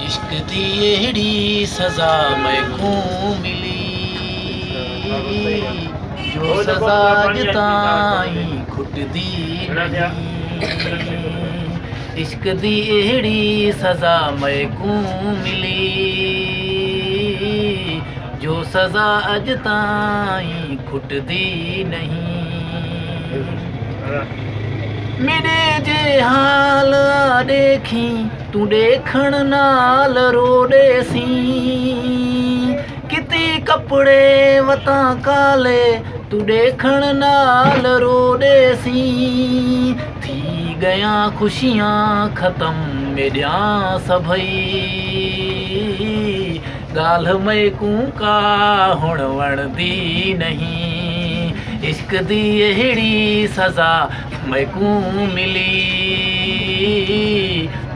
इश्क दी एड़ी सज़ा मैनूं मिली जो सज़ा अज ताईं खुटदी नहीं। इश्क दी एड़ी सज़ा मैनूं मिली जो सज़ा अज ताईं खुटदी नहीं। मेरे जे हाल देखी तू देखण नाल रोड़े सी किती कपड़े वता काले तू देखण नाल रोड़े सी थी गया खुशियां खत्म मेरिया सभई गाल मैकूं का हुण वणदी नहीं। इश्क दी एड़ी सज़ा मैकूं मिली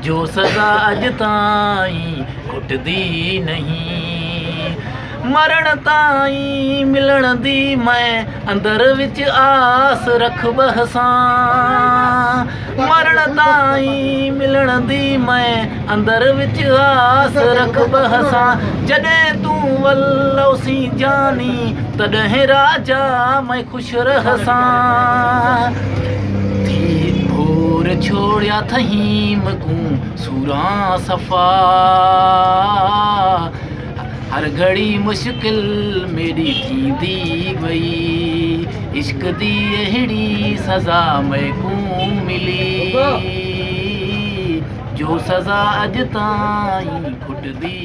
जो सज़ा अज ताईं खुटदी नहीं। मरण ताईं मिलण दी मैं अंदर विच आस रख बहसां मरण ताईं मिलण दी मैं अंदर विच आस रख बहसां जॾहिं तूं वल्लोसी जानी तॾहिं राजा मैं खुश रहसां। थी भोर छोड़िया थहीं मकूं सूरां सफ़ा हर घड़ी मुश्किल मेरी थींदी वई। इश्क दी एड़ी सज़ा मैनूं मिली जो सज़ा अज ताईं खुटदी